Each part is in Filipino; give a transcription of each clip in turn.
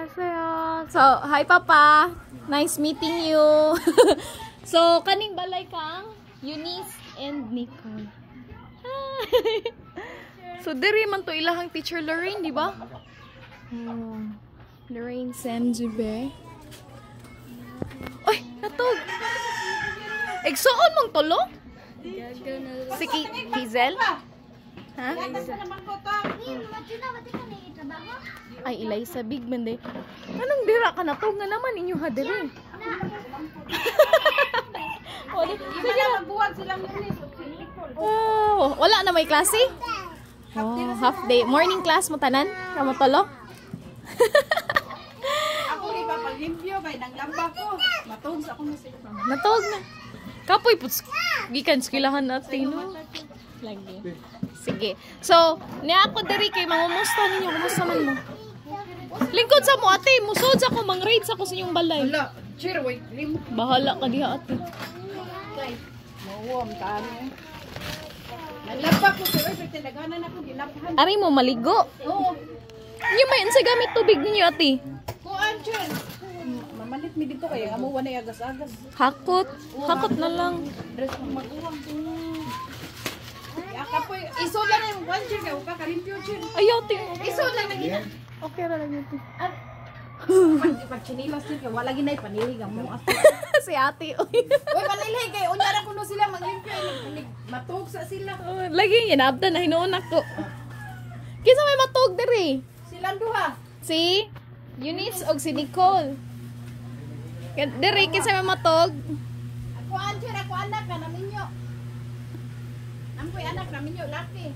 Annyeonghaseyo. So, hi Papa. Nice meeting you. So, kaning balay kang Eunice and Nicole. Hi. So, diri man to ilahang teacher Lorraine, di ba? Oh, Lorraine Semjube. Oy, natog. Egsoon mong tulo? Si Kizel? Ha? Ay, ilay sa big bande. Anong dira ka na to? Nga naman inyo ha diri. Oh, wala na may klase? Oh, half day. Morning class mo tanan? Kamo tolo? Ako ni papaglimpyo kay nang lamba ko. Matog sa akong nasig. Natog na. Kapoy puts. Gikan skilahan natin no. Lagi. Sige. So, niya ako diri kay mangumusta ninyo. Kumusta man mo? Lingkod sa mo ate, musod sa ko mang-raid sa ko sa inyong balay. Wala. Cheer, wait. Bahala ka diha ate. Mawam tani. Naglaba ko pero tinaganan ako ginapahan. Ari mo maligo. Oo. Inyo may unsa gamit tubig ninyo ate? Kuan cheer. Mamalit mi dito kay amo wanay agas-agas. Hakot. Hakot na lang. Dress pang maguwang. Kapoy, isod lang yung kuan cheer kay upa kalimpyo cheer. Ayaw te. Isod lang na gina. Okay ra lang ito. Pag chinilas cheer kay wala ginay panilig ang mo. Si ate. Uy, panilig kay unya ra kuno sila maglimpyo matug sa sila. Lagi yan abda na hinuon ako. Kinsa may matug diri? Silang duha. Si Eunice og si Nicole. Diri kinsa may matug? Ako anjir ako anak ka naminyo. Nampoy anak naminyo laki.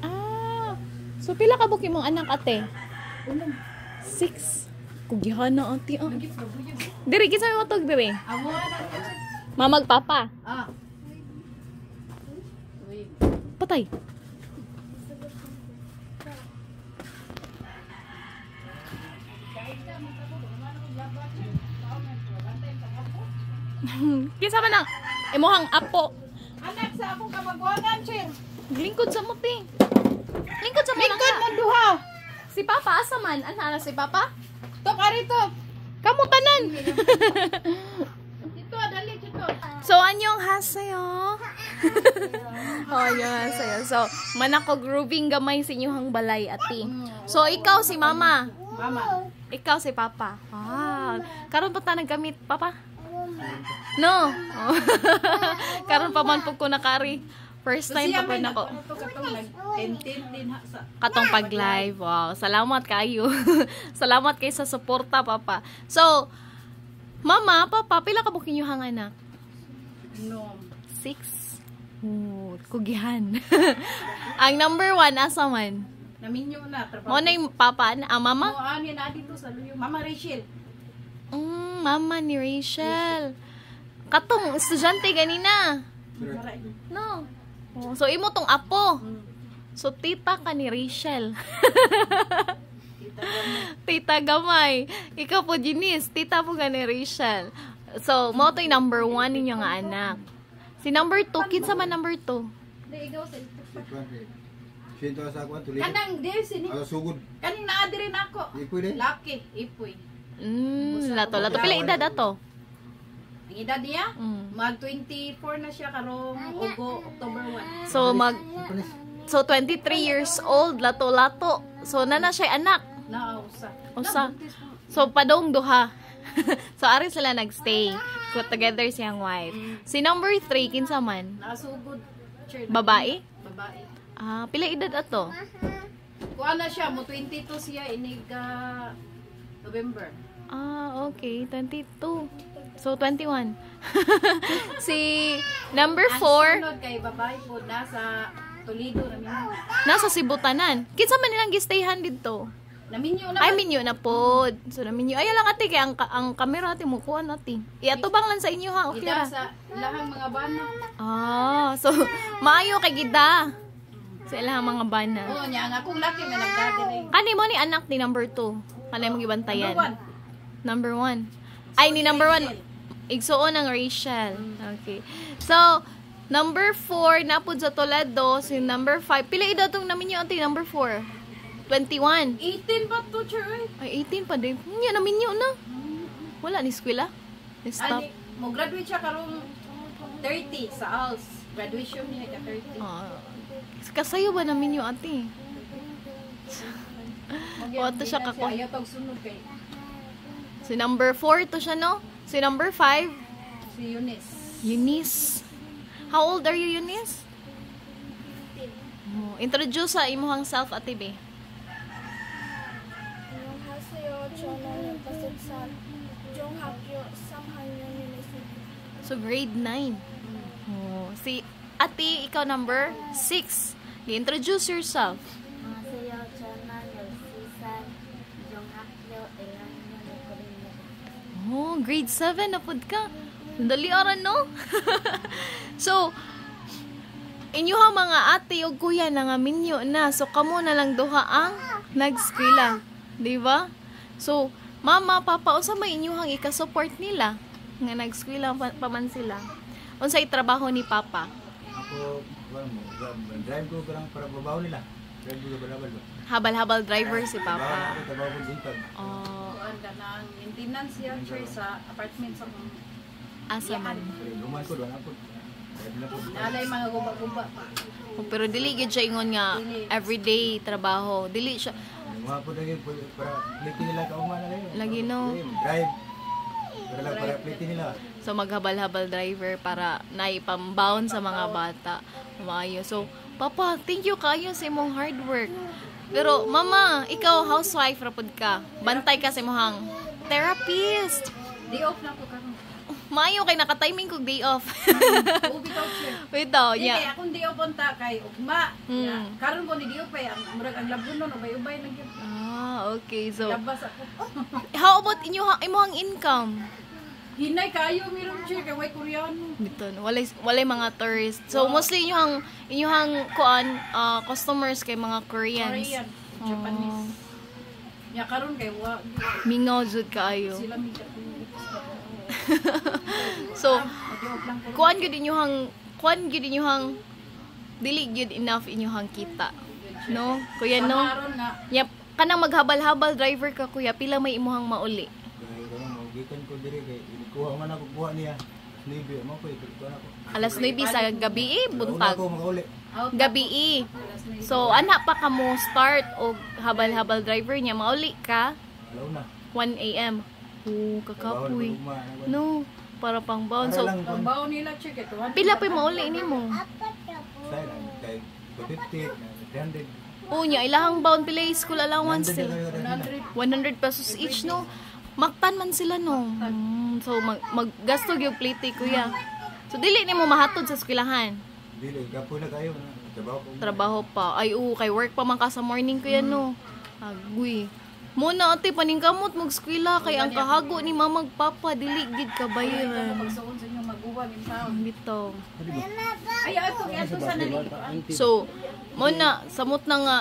Ah. So pila ka buki mong anak ate? 6. Kugihana ate ah. Diri kinsa may matug diri? Amo anak. Mamag papa. Ah. Uy. Patay. Kinsa man ang imuhang apo? Anak sa akong kamagwangan, Chir. Lingkod sa muti. Lingkod sa Lingkod mo duha. Si Papa asa man? Ana si Papa? Tok arito. Kamu tanan. Dito dali dito. So annyeonghaseyo. Oh, annyeonghaseyo. So manako grooving gamay sa inyong balay ati. So ikaw si Mama. Mama. Ikaw si Papa. Ah, karon pa ta naggamit Papa? No. Oh. Karon pa man pug ko nakari. First time pa po nako. Katong pag-live. Wow, salamat kayo. Salamat kay sa suporta Papa. So, Mama, Papa, pila ka bukin yung anak? No. 6. Oh, kugihan. Ang number 1 asa man? Naminyo na trabaho. Mo na yung Papa, Mama? Mo ani na dito sa luyo. Mama Rachel. Mama ni Rachel. Katong estudyante ganina. No. Oh, so imo tong apo. So tita ka ni Rachel. Tita gamay. Ikaw po Janice, tita po ka ni Rachel. So mo to yung number 1 ninyo nga anak. Si number 2, kinsa man number 2? Kanang diri sini. Sugod. Kaning naa diri nako. Ipoy de. Laki, ipoy. Lato. Pila edad ato? Ang edad niya? Mag 24 na siya karong October 1. So 23 years old, lato. So na siya anak. Usa. So padong duha. So ari sila nagstay. Together siyang wife. Si number 3 kinsa man? Nasugod. Babae? Babae. Ah, pila edad ato? Kuha na siya, mo 22 siya inig November. Ah, okay. 22. So, 21. Si number 4. Ang sunod kay babae po, nasa Toledo namin. Nasa Sibutanan. Kinsa man nilang gistayhan dito? Naminyo na. Ay, minyo na po. So, naminyo. Ay, lang ate, kaya ang camera ate mo, kuha natin. Iatubang lang sa inyo ha. Okay Ida ra. sa lahang mga bana. Ah, so, maayo kay Gida. Sa ilang mga bana. Oo niya, ang akong laki may nagdadiri. Kani mo ni anak ni number 2. Kanay mong ibantayan. Number 1. Number 1. Ay, ni number 1. Igsuon ang Rachel. Okay. So, number 4, napod sa Toledo. Si number 5. Pila edad itong namin yung ate, number 4? 21. 18 ba to, Cher? Ay, 18 pa din. Nya na minyo na. Wala ni eskwela. Ni stop. Ani, mo graduate siya karong 30 sa ALS. Graduation niya ka 30. Kasayo ba na minyo ate? O, ito siya kako. Ayaw tag sunod kay Si number 4 to siya, no? Si number 5, si Eunice. Eunice. How old are you, Eunice? Introduce sa imuhang self, ate be. 안녕하세요. 저는 바셋산 중학교 3학년 윤혜수입니다. So, grade 9. Si ate, ikaw number 6. I-introduce yourself. 안녕하세요. 저는 12살 중학교 1학년 거든요. Grade 7 na pud ka. Dali aran, no? So, inyuha mga ate o kuya na nga minyo na. So, kamo na lang duha ang nag-eskwela. Diba? So, mama, papa, unsa may inyuhang ika-support nila nga nag-eskwela pa man sila? Unsa trabaho ni papa? Ako, drive ko para babaw nila. Drive ko barabal ba? Habal-habal driver si Babaw papa. ko, trabaho ko dintag. Kuan ka nang maintenance siya, Cher, sa apartment sa Asa man. Luman ko doon ako. Drive na ko. nalay mga guba-guba. Pero dili gyud siya ingon nga everyday trabaho. Dili siya Mga po lagi para pliti nila kauma na lang. lagi, no. Drive. Para pliti nila. So maghabal-habal driver para naipambaon sa mga bata. Maayo. So, papa, thank you kayo sa imong hard work. Pero mama, ikaw housewife ra pud ka. Bantay ka sa imong therapist. Day off na ko karon. Maayo kay naka-timing kog day off. Ubi daw, Cher. Wait daw, Kaya yeah. akong day off unta kay ugma. Mm. Karon ko ni day off ay murag ang labunon ubay-ubay lang gyud. Okay. So, Labas ako. how about imong income? Hinay kayo miron, Cher, kay way Koreano. Dito, no? walay mga tourist. So, mostly inyuhang kuan customers kay mga Koreans. Korean, Japanese. Ya karon kay wa Mingaw jud kaayo. sila mi So, mag-off lang ko. kuan gyud inyuhang dili gyud enough inyuhang kita. No? Kuya, no? Karon na Yep. Kanang maghabal-habal driver ka, kuya, pila may imuhang mauli? Kaya kamo magikan ko diri kay kuha man ako kuha niya. Libre mo ko ito ako. Alas 9 sa gabi, buntag. Ako makauli. out Gabi. So, ana pa ka mo start o habal-habal driver niya, mauli ka Alaw na. 1 a.m. Kakapoy. Trabaho na ugma. No, para pang baon. Para So, lang ang baon nila check ito. pila pa mauli nimo? style kay 50 300. Unya, ilahang baon pila yung school allowance 100 sila. na 100 kanila. pesos each, no? Maktan man sila, no? So, maggasto yung plate, kuya. So, dili ni mo mahatod sa eskwelahan. Dili gapo na kayo na trabaho ko. Trabaho pa. Ay, kay work pa man ka sa morning, kuya, no? Agoy. Muna, ate, paningkamot mag-eskwela. Kay ang kahago ni mamag papa, dili gid ka bayaran. Pagsuon sa inyo mag-uwa minsan. Bitaw. Ay ato sa nalito. So, muna, samot na nga.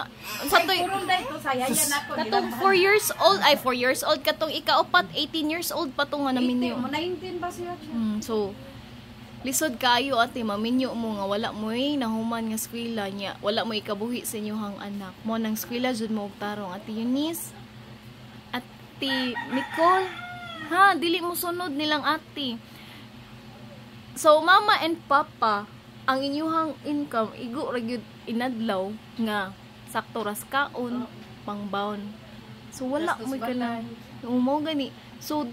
Sa Ay to'y, kurong dai to sayayan ako. katong 4 years old, 4 years old, katong ikaupat, 18 years old pa to nga namin Mo 19 ba siya? So, lisod kayo ate, maminyo mo nga wala mo nahuman nga eskwela niya. Wala mo ikabuhi sa inyong anak. Mo nang eskwela jud mo og tarong. Ate Eunice, ate Nicole, ha, dili mo sunod nilang ate. So, mama and papa, ang inyong income, igo ra gyud inadlaw nga sakto ras kaon, pangbaon. So, wala Gastos mo ka na. batay. Mo gani. So,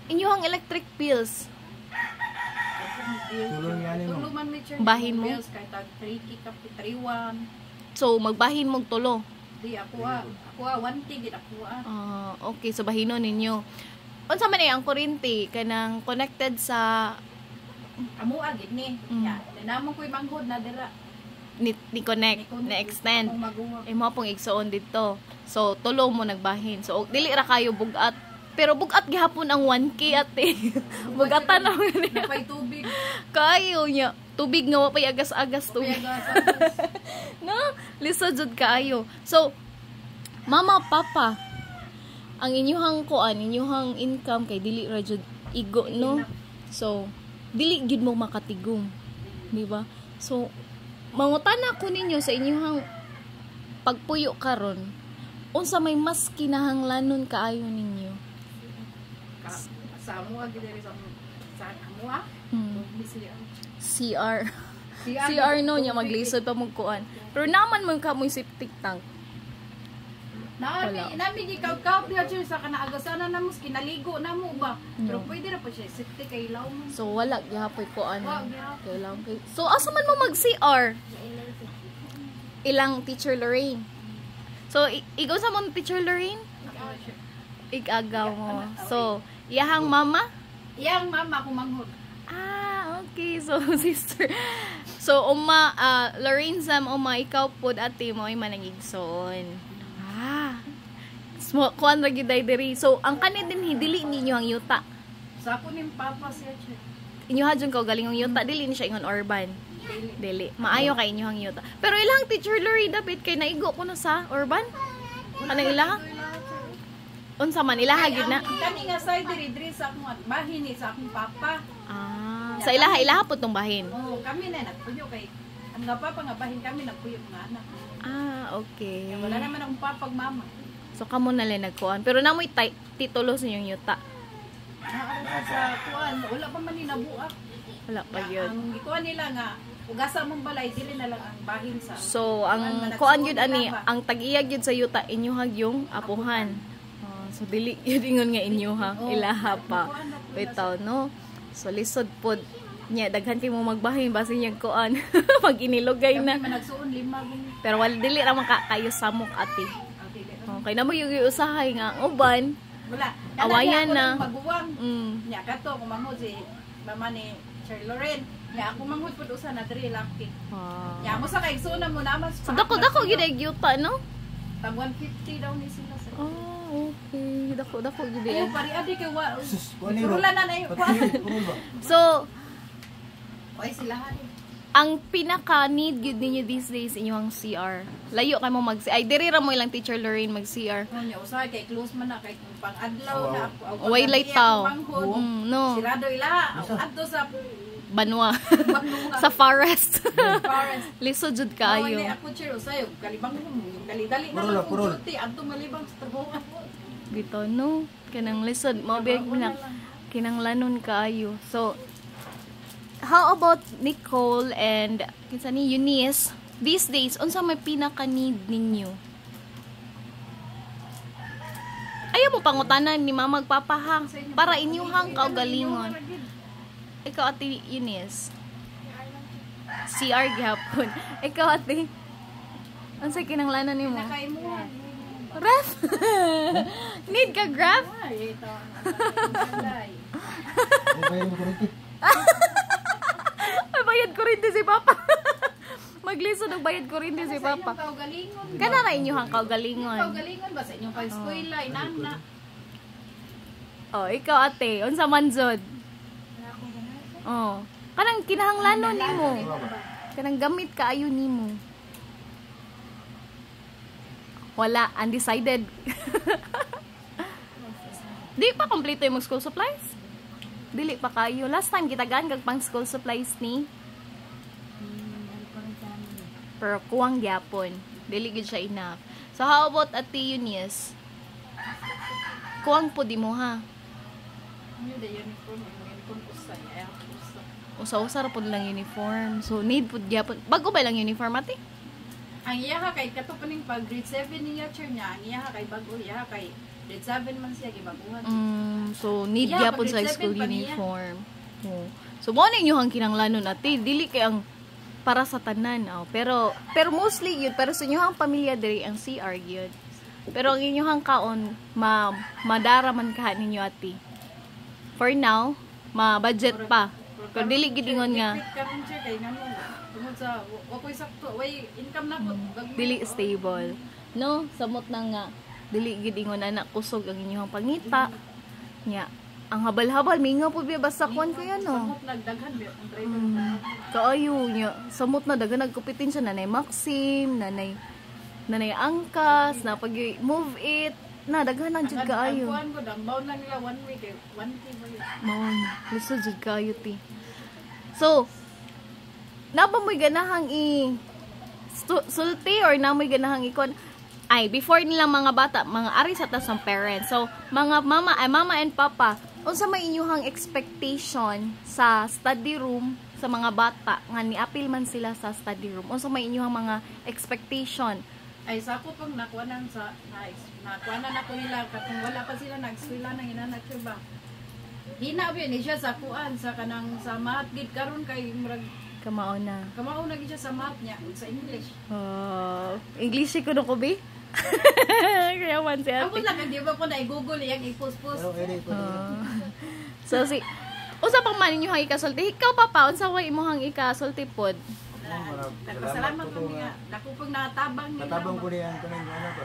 inyong electric bills, Tulong yan mo. Tulo man may church. Bahin mo? Bills kay tag 3 kap 31. so magbahin mong tulo. Di ako 1 tigit ako Okay, so bahino ninyo. Unsa man ang kuryente kanang connected sa Amo agid ni. Ya, namon ko'y manghod na dira. ni connect, na extend. Akong mag-uwa. Mo pong igsoon dito. So tulo mo nagbahin. So dili ra kayo bugat. Pero bugat gihapon ang 1K ate. Bugatan na Napay tubig. kayo niya. Tubig nga wapay agas-agas tubig. Kaya gasas. No? Lisod jud kaayo. So, mama, papa, ang inyuhang kuan, inyuhang income kay dili ra jud igo, no? So, dili jud mo makatigom. Di ba? So, mangutana ko ninyo sa inyuhang pagpuyo karon, unsa may mas kinahanglanon kaayo ninyo? Sa amo agi diri sa amo ah. CR. CR no niya maglisod pa mong kuan. Pero naman man ka mo septic tank. Nami gikaw diha sa kana agasana na mus kinaligo na mo ba. Pero pwede ra pa siya septic kay ilaw mo. So wala gihapoy kuan. Kailangan kay. So asa man mo mag CR? Ilang Teacher Lorraine. So ikaw sa mo Teacher Lorraine? Igagaw mo. So iyahang mama? Iyang mama kumanghod. Ah, okay. So, sister. So, Lorraine Sam, ikaw po ate mo ay manangigsoon. Ah. Kuan ra gyud diri. So, ang kanid din dili ninyo ang yuta. Sa ako ning papa siya. Inyo hadyon ko galing ang yuta, dili ni siya ingon urban. Dili. Maayo kay inyo ang yuta. Pero ilang Teacher Lorraine dapat kay naigo ko na sa urban? Kanang ilaha? Unsa man ilaha gyud na? Kani nga side diri sa akong bahin ni sa akong papa. Ah, sa ilaha po tong bahin. Oh, kami na nagpuyo kay ang papa nga bahin kami nagpuyo nga anak. Ah, okay. Wala naman akong papa ug mama. So kamo na lang nagkuan. Pero namoy titulo sa inyong yuta. Sa kuan, wala pa man ni nabuak. Wala pa gyud. Ang gikuan nila nga ugasa mong balay dili na lang ang bahin sa. So ang kuan gyud ani, ang tag-iya gyud sa yuta inyuhag yung apuhan. So dili gyud ingon nga inyuha, ilaha pa. Bitaw no. So lisod pod nya daghan kay mo magbahin basin yang kuan. Pag inilugay na. Kami nagsuon 5 Pero wala dili ra man kayo samok ate. Okay na mo yung usahay nga ang uban. Wala. Awayan na. Maguwang. Nya kato kumanghod si mama ni Sir Lorraine. Nya ako manghod pud usa na diri laki. Nya mo sa kay suna mo naman. So dako gid ay yuta no. Tag 150 daw ni sila sa. Okay. Dako gid Ay ay. pari adi kay wa. Kuan ni ro. Purula na na Purul ba? So Ay sila ang pinaka need gyud ninyo these days inyong CR. Layo kay mo ay diri ra mo ilang Teacher Lorraine mag CR. Nya usahay kay close man na kay pang adlaw na ako. Way light taw. No. Sirado ila adto sa Banwa. Banwa. Sa forest. forest. Lisod jud Kaayo. kaayo. Ako chiro sayo kalibang mo dali-dali na Purol, lang purol. duty adto malibang sa trabaho. Gito no. Kanang lisod mo big na kinanglanon kaayo. So how about Nicole and kinsa ni Eunice? These days unsa may pinaka need ninyo? Ayaw mo pangutanan ni mama magpapahang para inyuhang kaugalingon. Ikaw ate Eunice. CR gihapon. Ikaw ate. Unsay kinanglanan nimo? Nakaimuhan. Ref. Need ka graph? Ay ito. Bayad mo kurente. Ay, bayad kuryente si Papa. Magliso ng bayad kuryente si Papa. Kaugalingon. Kana ra inyuhang kaugalingon. Kaugalingon ba sa inyong pag-eskwela inana? Oh, ikaw ate, unsa man jud? Oh, kanang kinahanglanon nimo. Kanang gamit kaayo nimo. Wala, undecided. Di pa kompleto yung school supplies? Dili pa kayo. Last time kita gagag pang school supplies ni. Pero kuwang gyapon. Dili gid siya enough. So how about Ate Eunice? Kuwang po di mo ha. Ano da uniform usa niya. Usa-usa ra pod lang uniform. So need pod gyapon. Bago ba lang uniform ate? Ang iya kay kato pa ning pag grade 7 niya chair niya. Ang iya kay bago iya kay grade 7 man siya gibaguhan. So need Yeah, gyapon sa grade school 7 pa niya. uniform. Oh. So mo ninyo hang kinanglanon ate, dili kay ang para sa tanan. Oh. Pero mostly yun, pero sa inyo hang pamilya diri ang CR gyud. Pero ang inyong kaon madara man ka ninyo ate. For now, ma-budget pa. Pero dili gid ingon nga karon siya kay namo. Tungod sa wa koy sakto, way income na ko. dili stable. No, samot na nga dili gid ingon anak kusog ang inyong pangita. Nya, ang habal-habal mingaw po biya basta kuan kayo no. Samot nagdaghan biya ang driver. Kaayo nya, samot na dagan nagkupitin siya nanay Maxim, nanay Angkas, na pag move it, na daghan lang jud kaayo. Kuan ko dang bound lang nila 1 week 1K ba yun. Mao, lisod jud kaayo ti. So, nabamoy ganahang sulti or namoy ganahang ikon ay before nila mga bata mga ari sa tas ang parents. So mga mama and papa, unsa may inyong expectation sa study room sa mga bata nga ni-appeal man sila sa study room? Unsa may inyong mga expectation? Ay sa ako pag nakuanan sa nakuanan ako nila katong wala pa sila nag-eskwela nang inanak ba. Hinabi ni siya sa kuan sa kanang sa math gid karon kay murag Kamao na. kamao na gid siya sa math niya sa English. English ko no ko be. Kaya man si Ako ate. lang di ba ko na i-google yang i-post-post. Pero ere ko. So si usa pang man ninyo hang ikasulti. Ikaw papa unsa way imong ikasulti pod? Nagpasalamat ko niya. Dako pag natabang nila. Natabang ko niya ko nang ano ko.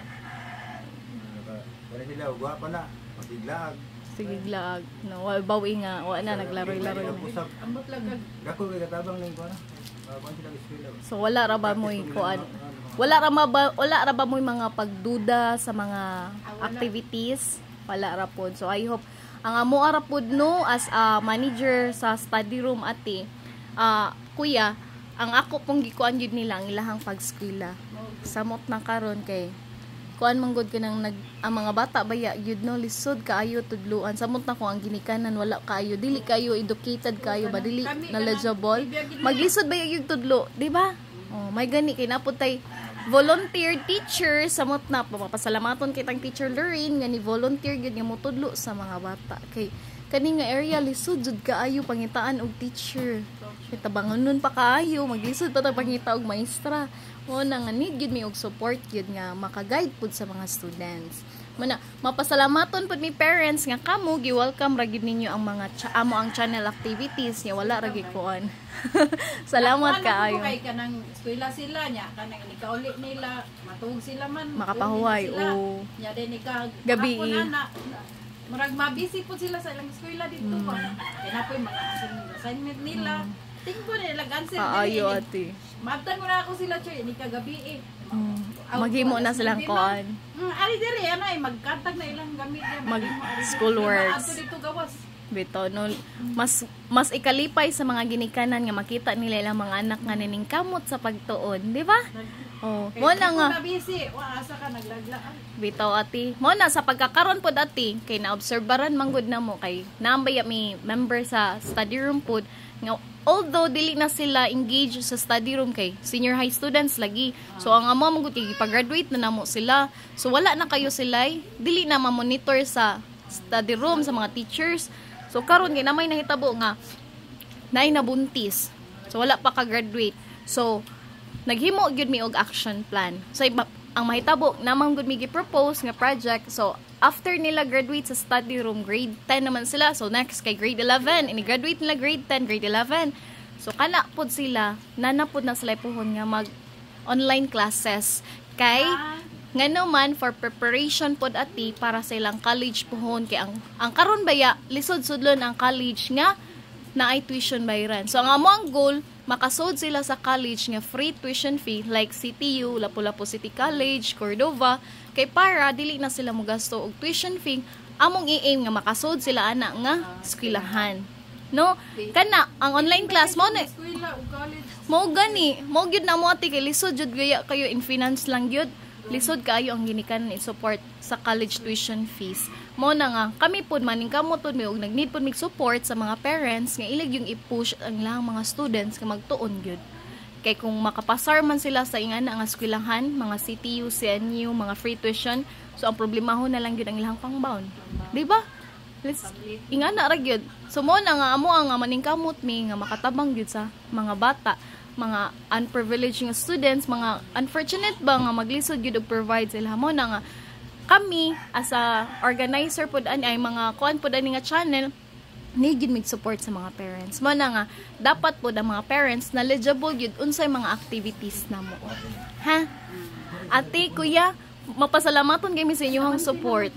Para sila ugwa pa na. Matiglaag. Sige lag. No, bawi nga. Wa na naglaro-laro. Ambot lang kag Dako kay katabang ning ko na. Kuan sila eskwela. So wala ra ba mo kuan? Wala ra ba mo mga pagduda sa mga activities? Wala ra pod. So I hope ang amo ara pod no as a manager sa study room ate. Kuya, ang ako pong gikuan jud nila ang ilahang pag-eskwela. Samot na karon kay kuan manggod ka nang ang mga bata baya yun no lisod kaayo tudluan samot na ko ang ginikanan wala kaayo dili kayo educated kayo ba dili knowledgeable maglisod baya yung tudlo di ba may gani kay naputay volunteer teacher samot na papasalamaton kitang teacher Lorraine nga ni volunteer gyud nga motudlo sa mga bata kay kani nga area lisod jud kaayo pangitaan og teacher kitabangon nun pa kaayo maglisod pa ta pangita og maestra o na nga need gyud mi og support gyud nga maka-guide pud sa mga students. Mana mapasalamaton pud mi parents nga kamo gi-welcome ra gyud ninyo ang mga amo ang channel activities nga wala ra gyud kuan. Salamat kaayo. Kay kanang eskwela sila nya kanang ikauli nila matuog sila man Makapahuway o nya din gabi. Murag mabisi po sila sa ilang eskwela dito pa. Kaya na po yung mga assignment nila. Tingin po nila answer Kaayo ate. Mabtan mo na ako sila choy ni kagabi eh. Maghimo na silang kuan. Ari diri ana magkantag na ilang gamit niya. Mag school works. Ato dito gawas. Bito no mas ikalipay sa mga ginikanan nga makita nila ilang mga anak nga nining kamot sa pagtuon, di ba? Oh, mo na nga. Nabisi, wa asa ka naglaglaan. Bitaw ati. Mo na sa pagkakaron pod ati kay naobserbaran manggod na mo kay naambay mi member sa study room pod nga although dili na sila engage sa study room kay senior high students lagi. So ang amo manggod kay pag-graduate na namo sila. So wala na kayo sila dili na ma-monitor sa study room sa mga teachers. So karon kay na may nahitabo nga naay nabuntis. So wala pa ka-graduate. So naghimo gyud mi og action plan. So ang mahitabo namang gud mi gi-propose nga project. So after nila graduate sa study room, grade 10 naman sila. So next kay grade 11, ini graduate nila grade 10, grade 11. So kana pod sila, nanapod na sila puhon nga mag online classes kay ngano man for preparation pod ati para sa ilang college puhon kay ang karon baya lisod sudlon ang college nga naay tuition bayaran. So ang amo ang goal makasod sila sa college nga free tuition fee like CTU, Lapu-Lapu City College, Cordova kay para dili na sila mogasto og tuition fee among i-aim nga makasod sila ana nga eskwelahan. No? Kana ang online class mo na Eskwela ug college. mo gani, mo gyud na mo ati kay lisod jud gaya kayo in finance lang gyud. Lisod kaayo ang ginikanan i-support sa college tuition fees. Mo na nga kami pod maning kamot pod mi og nagneed pod mig support sa mga parents nga ilig yung i-push ang lang mga students nga magtuon gyud. Kay kung makapasar man sila sa ingana nga eskwelahan, mga CTU, CNU, mga free tuition, so ang problemahon na lang gyud ang ilang pangbound. Di ba? Ingana ra gyud. So mo na nga amo ang maning kamot mi nga makatabang gyud sa mga bata, mga unprivileged nga students, mga unfortunate ba nga maglisod gyud og provide sila mo na nga kami as a organizer pod ay mga kuan pod ani nga channel need gyud mig support sa mga parents. Mo na nga dapat pod ang mga parents knowledgeable gyud unsay mga activities namo. Ha? Ate, kuya, mapasalamaton kami sa inyong support.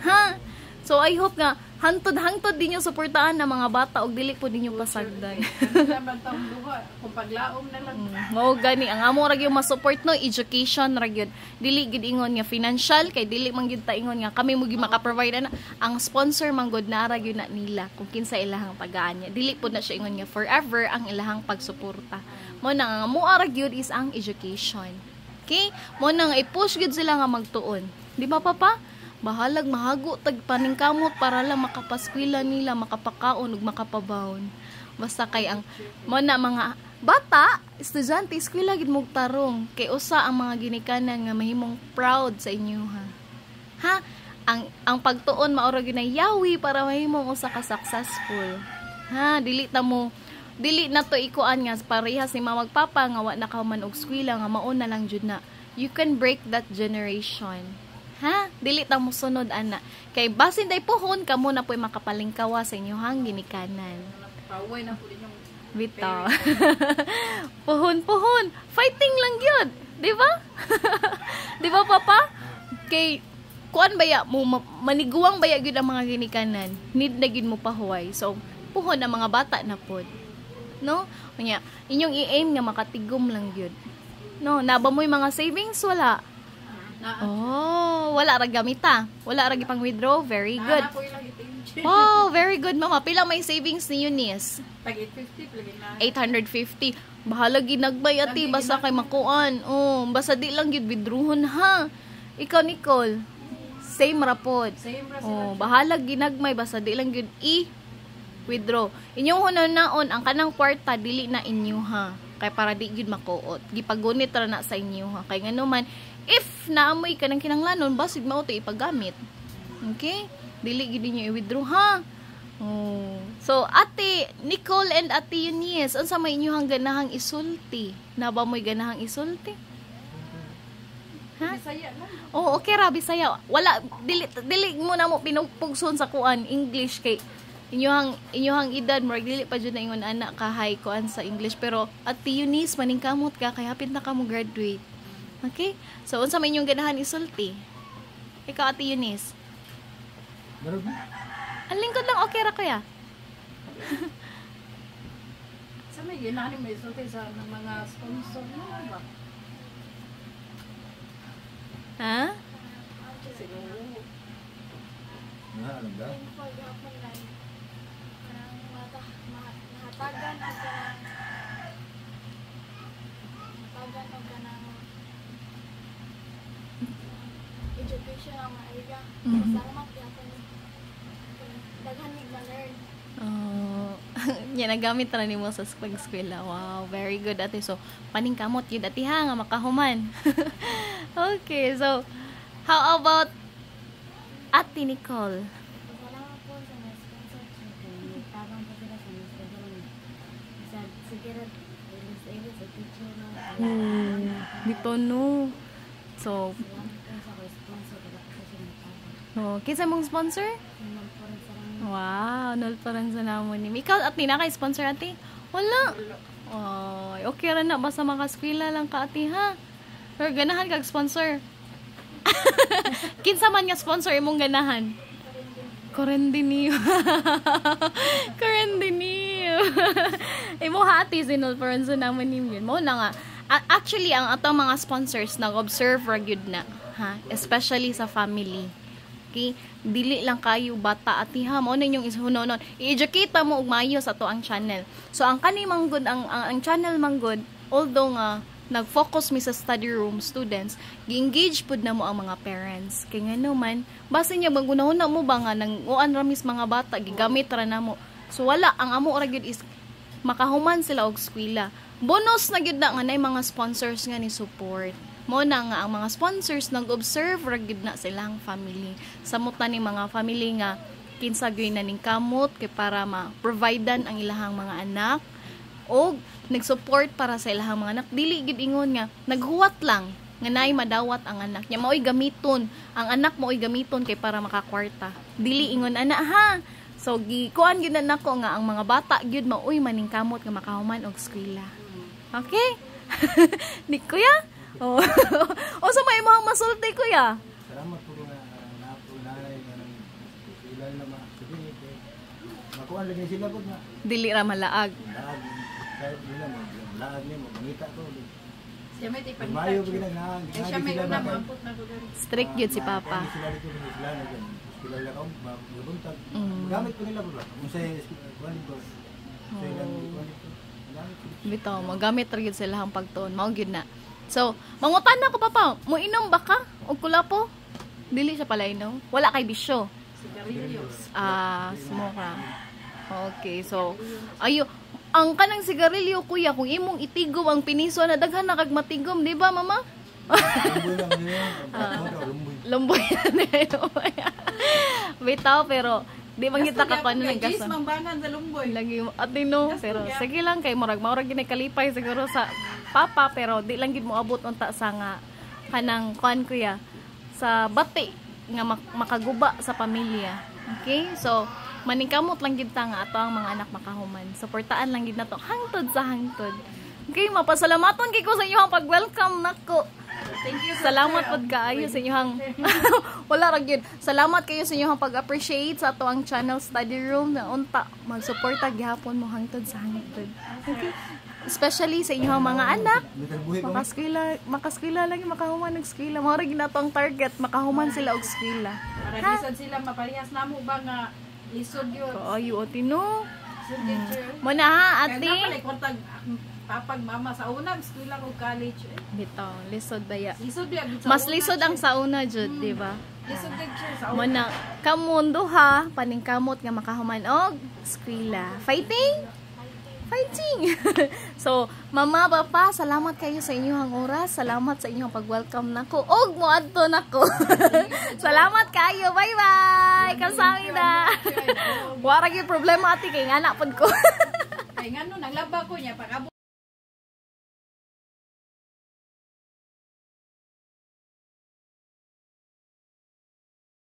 Ha? So I hope nga hangtod din yung suportahan ng mga bata og dili po ninyo pasagdan. Naman taong duha. Kung paglaom na lang. Mao gani ang amo ra gyud ma-support no, education ra gyud. Dili gid ingon nga financial kay dili man gyud ta ingon nga kami mo gyud maka-provide na. Ang sponsor man gud na ra gyud na nila kung kinsa ilahang tagaan niya. Dili po na siya ingon nga forever ang ilahang pagsuporta. Mo na nga mo ra gyud is ang education. Okay? Mo na nga i-push gyud sila nga magtuon. Di ba papa? Bahalag mahago tag paningkamot para lang makapaskwela nila, makapakaon ug makapabawon. Basta kay ang mo na mga bata, estudyante, eskwela gid mo tarong kay usa ang mga ginikanan nga mahimong proud sa inyo ha. Ha? Ang pagtuon mao ra gyud na yawi para mahimong usa ka successful. Ha, dili na to ikuan nga parehas ni mama ug papa nga wa na ka man og eskwela nga mao na lang jud na. You can break that generation. Ha? Dili ta mo sunod ana. Kay basin day pohon kamo na po'y makapalingkawa sa inyohang ginikanan. Paway na po din yung Bitaw. Pohon. Fighting lang yun. Di ba? Di ba papa? Kay kuan baya mo maniguang baya gyud ang mga ginikanan. Need na gyud mo pahuway. So pohon ang mga bata na pod. No? Unya, inyong i-aim nga makatigom lang gyud. No, naba mo'y mga savings wala. Oh, wala ra gamita. Wala ra gipang withdraw. Very good. Wow, very good mama. Pila may savings ni Eunice? Tag 850 lagi na. 850. Bahala ginagbay ati basta kay makuan. Oh, basta di lang gid withdrawon ha. Ikaw Nicole. Same rapod. Same ra sila. Oh, bahala ginagmay basta di lang gid withdraw. Inyong hunaon ang kanang kwarta dili na inyo ha. Kay para di gid makuot. Gipagunit ra na sa inyo ha. Kay ngano man if naamoy ka ng kinanglanon, basig mao to ipagamit. Okay? Dili gid niyo i-withdraw ha. Oh. So, Ate Nicole and Ate Eunice, unsa may inyong ganahang isulti? Na ba mo'y ganahang isulti? Ha? Bisaya lang. Oh, okay ra Bisaya. Wala dili mo na mo pinugpugson sa kuan English kay inyong edad mo dili pa jud na ingon anak kahay kuan sa English pero Ate Eunice maningkamot ka kay hapit na ka mo graduate. Okay? So, unsa may inyong ganahan isulti? Ikaw, Ate Eunice. Meron ba? Ang lingkod lang, okay ra kaya? Sa may ginahan may sulti sa ng mga sponsor mo ba? Ha? Siguro. Alam ba? Yung paghapon lang, parang mahatagan o kanang education ang maiga. Salamat yapon. Daghan mig ma-learn. Oh, yan nagamit ra nimo sa eskwela. Wow, very good ate. So, paningkamot yun ate ha nga makahuman. Okay, so how about Ate Nicole? Salamat po sa mga sponsor. Tabang po sila sa mga sponsor. Siguro, ilis sa teacher na. Dito no. So, oh, kinsa mong sponsor? Wow, nol pa rin sa namon ni. Ikaw, ate, na kay sponsor ate? Wala. Oh, okay ra na. Basta makaskwela lang ka ate, ha? Pero ganahan kag sponsor. Kinsa man nga sponsor imong ganahan? Corendinio. Corendinio. Imo ha ate, sinol pa rin sa namon ni yun. Mo na nga. Actually, ang atong mga sponsors nag-observe ra gyud na, ha? Especially sa family. Okay? Dili lang kayo bata at ha mo na yung ishunonon. I-educate mo og maayo sa to ang channel. So ang kani manggod ang channel manggod, although nga nag-focus mi sa study room students, gi-engage pud na mo ang mga parents. Kay ngano man, base niya magunahuna mo ba nga nang uan ramis mga bata gigamit ra namo. So wala ang amo ra gyud is makahuman sila og eskwela. Bonus na gyud na nga nay mga sponsors nga ni support. Mo na nga ang mga sponsors nag-observe ra gyud na silang family. Samutan ni mga family nga kinsa gyud na ning kamot kay para ma-providean ang ilahang mga anak o nag-support para sa ilahang mga anak. Dili gyud ingon nga naghuwat lang nga nay madawat ang anak niya maoy gamiton. Ang anak maoy gamiton kay para makakwarta. Dili ingon ana ha. So gikuan gyud na nako nga ang mga bata gyud maoy maningkamot nga makahuman og eskwela. Okay? Ni kuya? Oh. O sa may mga masulti kuya. Salamat po nga napo nanay nga nang Ako ang lagay sila po na. Dili ra malaag. Laag. Kahit nila mo. Laag niya mo. Mangita ko. Siya may tipag Mayo pa ginang siya may una mampot na ko diri. Strict yun si Papa. Sila dito sila na dyan. Sila lang ako. Mabuntag. Mm. Gamit ko nila po ba? Kung sa'yo, kuhanin ko. Sa'yo lang, kuhanin ko. Gamit ko. Bitaw, magamit ra gyud sila ang pagtuon. Mao gyud na. So, mangutan na ko Papa, mo inom ba ka? Og kulapo? Dili siya pala inom. Wala kay bisyo. Sigarilyos. Smoke ra. Okay, so ayo ang kanang sigarilyo kuya kung imong itigom ang piniso na daghan na kag matigom, di ba mama? Lumboy lang niya. Lumboy. Lumboy na niyo. Bitaw pero di man kita ka kuno ng Gis gason. mangbangan sa lumboy. Lagi atino pero sige lang kay murag ginikalipay siguro sa Papa pero di lang gid mo abot unta sa nga kanang kuan kuya sa bati nga makaguba sa pamilya. Okay? So maningkamot lang gid ta nga ato ang mga anak makahuman. Suportaan lang gid nato hangtod sa hangtod. Okay, mapasalamaton kay ko sa inyong pag-welcome nako. Thank you. Salamat pod kaayo sa inyong wala ra gyud. Salamat kayo sa inyong pag-appreciate sa ato ang channel Study Room na unta magsuporta gihapon mo hangtod sa hangtod. Okay? Especially sa inyong mga anak. Makaskwela lang makahuman og eskwela. Mao ra gid nato ang target, makahuman sila og eskwela. Para bisan sila maparehas namo ba nga lisod yun. Kaayo atino. So, teacher. Mo na ha, Kaya ate. na pala kwartag papag mama sa una eskwela ko college. Bitaw, lisod daya. Lisod ya Mas lisod ang sauna jud, di ba? lisod teacher sa Mo una. na kamundo ha, paningkamot nga makahuman og eskwela. Fighting? Fighting! So, Mama, Papa, salamat kayo sa inyong oras. Salamat sa inyong pag-welcome nako. Og moadto nako. Salamat kayo. Bye-bye! Kamsahamnida! Wara gyud problema ati kay anak pod ko. Kaya nga no naglaba ko niya pag